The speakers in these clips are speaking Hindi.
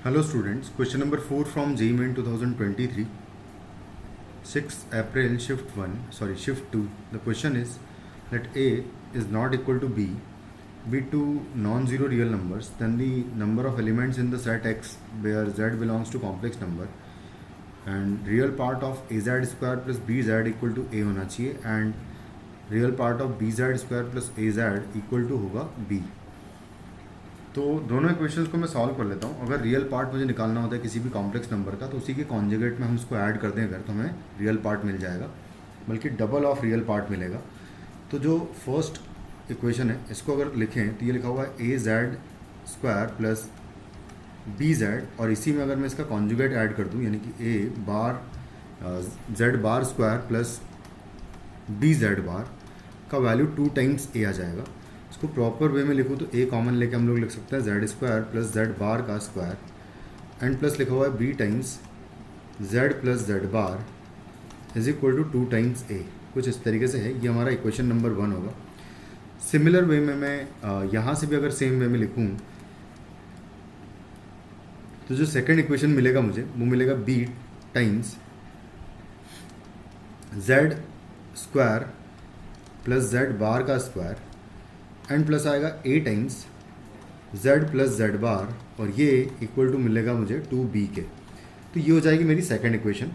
Hello students, question number 4 from JEE Main 2023, 6 April shift 2. The question is that A is not equal to B, be two non-zero real numbers, then the number of elements in the set X where Z belongs to complex number and real part of AZ square plus BZ equal to A होना चाहिए and real part of BZ square plus AZ equal to होगा B. तो दोनों इक्वेशंस को मैं सॉल्व कर लेता हूँ. अगर रियल पार्ट मुझे निकालना होता है किसी भी कॉम्प्लेक्स नंबर का तो उसी के कॉन्जुगेट में हम उसको ऐड कर दें अगर तो हमें रियल पार्ट मिल जाएगा, बल्कि डबल ऑफ रियल पार्ट मिलेगा. तो जो फर्स्ट इक्वेशन है इसको अगर लिखें तो ये लिखा हुआ है A Z square plus B Z, और इसी में अगर मैं इसका कॉन्जुगेट ऐड कर दूँ यानी कि ए बार Z bar square plus B Z bar का वैल्यू 2 टाइम्स ए आ जाएगा. इसको प्रॉपर वे में लिखूँ तो ए कॉमन लेके हम लोग लिख सकते हैं Z square plus Z bar का स्क्वायर एंड प्लस लिखा हुआ है B times Z plus Z bar is equal to 2 times A. कुछ इस तरीके से है. ये हमारा इक्वेशन नंबर 1 होगा. सिमिलर वे में मैं यहाँ से भी अगर सेम वे में लिखूँ तो जो सेकंड इक्वेशन मिलेगा मुझे वो मिलेगा B times Z square plus Z bar का स्क्वायर एंड प्लस आएगा A times Z plus Z bar, और ये इक्वल टू मिलेगा मुझे 2b के. तो ये हो जाएगी मेरी सेकंड इक्वेशन.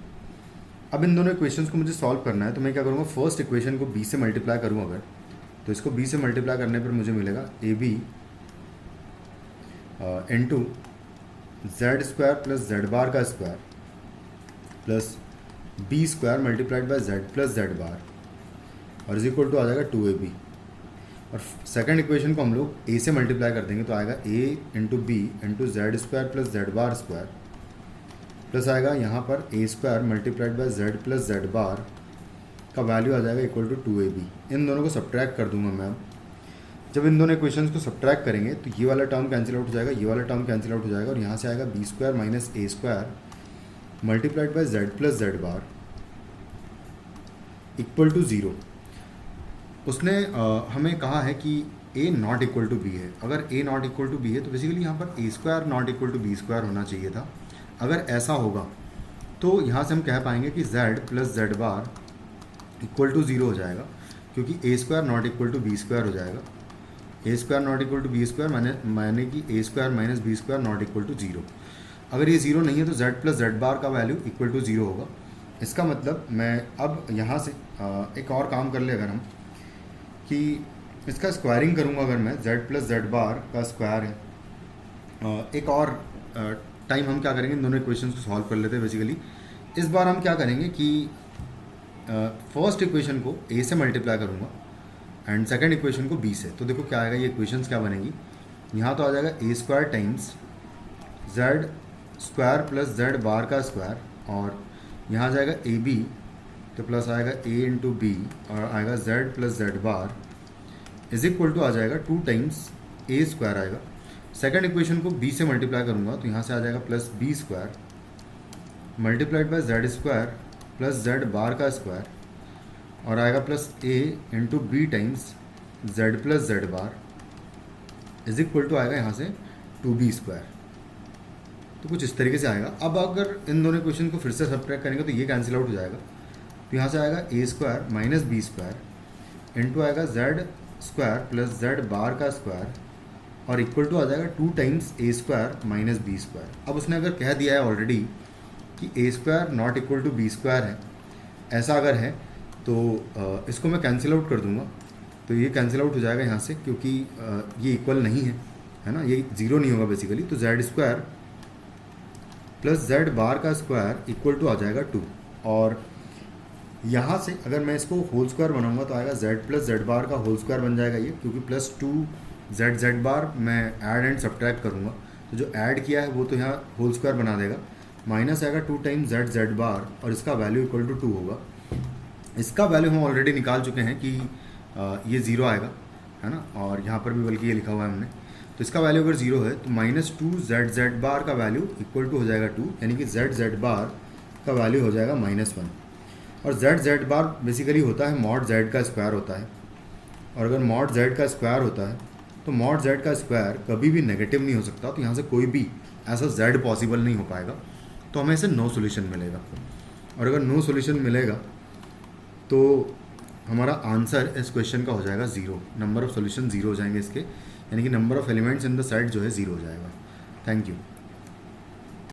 अब इन दोनों इक्वेशंस को मुझे सॉल्व करना है तो मैं क्या करूँगा, फर्स्ट इक्वेशन को b से मल्टीप्लाई करूँ अगर तो इसको b से मल्टीप्लाई करने पर मुझे मिलेगा A B into Z square plus Z bar का square plus B square multiplied by Z plus Z bar और इज इक्वल टू आ जाएगा 2ab. और सेकंड इक्वेशन को हम लोग ए से मल्टीप्लाई कर देंगे तो आएगा a into b into Z square plus Z bar square plus आएगा यहाँ पर a square multiplied by Z plus Z bar का वैल्यू आ जाएगा इक्वल टू 2ab. इन दोनों को सब्ट्रैक्ट कर दूंगा मैं. जब इन दोनों इक्वेशंस को सब्ट्रैक्ट करेंगे तो ये वाला टर्म कैंसिल आउट हो जाएगा, ये वाला टर्म कैंसिल आउट हो जाएगा और यहाँ से आएगा B square minus A square multiplied by Z plus Z bar equal to 0. उसने हमें कहा है कि a not equal to B है. अगर a not equal to B है तो बेसिकली यहाँ पर a square not equal to B square होना चाहिए था. अगर ऐसा होगा तो यहाँ से हम कह पाएंगे कि z plus Z bar equal to 0 हो जाएगा, क्योंकि a square not equal to B square हो जाएगा. a square not equal to B square माने कि a square minus B square not equal to 0. अगर ये 0 नहीं है तो z प्लस जेड बार का वैल्यू इक्वल टू 0 होगा. इसका मतलब मैं अब यहाँ से एक और काम कर ले अगर हम कि इसका स्क्वायरिंग करूँगा. अगर मैं z प्लस जेड बार का स्क्वायर है, एक और टाइम हम क्या करेंगे, इन दोनों इक्वेशंस को सॉल्व कर लेते हैं. बेसिकली इस बार हम क्या करेंगे कि फर्स्ट इक्वेशन को a से मल्टीप्लाई करूँगा एंड सेकंड इक्वेशन को b से. तो देखो क्या आएगा, ये इक्वेशंस क्या बनेगी. यहाँ तो आ जाएगा a square times Z square plus Z bar का स्क्वायर और यहाँ आ जाएगा ए बी तो प्लस आएगा a इंटू बी और आएगा z plus Z bar is equal to आ जाएगा 2 टाइम्स a स्क्वायर आएगा. सेकंड इक्वेशन को b से मल्टीप्लाई करूँगा तो यहाँ से आ जाएगा plus B square multiplied by z square plus Z bar का स्क्वायर और आएगा plus a into B times Z plus Z bar is equal to आएगा यहाँ से 2b स्क्वायर. तो कुछ इस तरीके से आएगा. अब अगर इन दोनों इक्वेशन को फिर से सब्ट्रैक्ट करेंगे तो ये कैंसिल आउट हो जाएगा. तो यहाँ से आएगा a square minus B square into आएगा z square plus Z bar का स्क्वायर और इक्वल टू आ जाएगा 2 times a square minus B square. अब उसने अगर कह दिया है ऑलरेडी कि a square not equal to B square है, ऐसा अगर है तो इसको मैं कैंसिल आउट कर दूंगा. तो ये कैंसिल आउट हो जाएगा यहाँ से, क्योंकि ये इक्वल नहीं है ना, ये 0 नहीं होगा बेसिकली. तो Z square plus Z bar का स्क्वायर इक्वल टू आ जाएगा 2. और यहाँ से अगर मैं इसको होल स्क्वायर बनाऊंगा तो आएगा z प्लस जेड बार का होल स्क्वायर बन जाएगा ये, क्योंकि प्लस 2z जेड बार मैं ऐड एंड सब्ट्रैक्ट करूँगा तो जो ऐड किया है वो तो यहाँ होल स्क्वायर बना देगा. माइनस आएगा 2 टाइम्स z जेड बार और इसका वैल्यू इक्वल टू 2 होगा. इसका वैल्यू हम ऑलरेडी निकाल चुके हैं कि ये 0 आएगा, है ना, और यहाँ पर भी बल्कि ये लिखा हुआ है हमने. तो इसका वैल्यू अगर 0 है तो माइनस 2z जेड बार का वैल्यू इक्वल टू हो जाएगा 2, यानी कि z जेड बार का वैल्यू हो जाएगा -1. और z जेड बार बेसिकली होता है मॉड z का स्क्वायर होता है, और अगर मॉड z का स्क्वायर होता है तो मॉड z का स्क्वायर कभी भी नेगेटिव नहीं हो सकता, तो यहाँ से कोई भी ऐसा z पॉसिबल नहीं हो पाएगा, तो हमें इसे नो सोल्यूशन मिलेगा। और अगर नो सोल्यूशन मिलेगा तो हमारा आंसर इस क्वेश्चन का हो जाएगा 0, नंबर ऑफ सोल्यूशन 0 हो जाएंगे इसके, यानी कि number of elements in the set जो है 0 हो जाएगा। Thank you.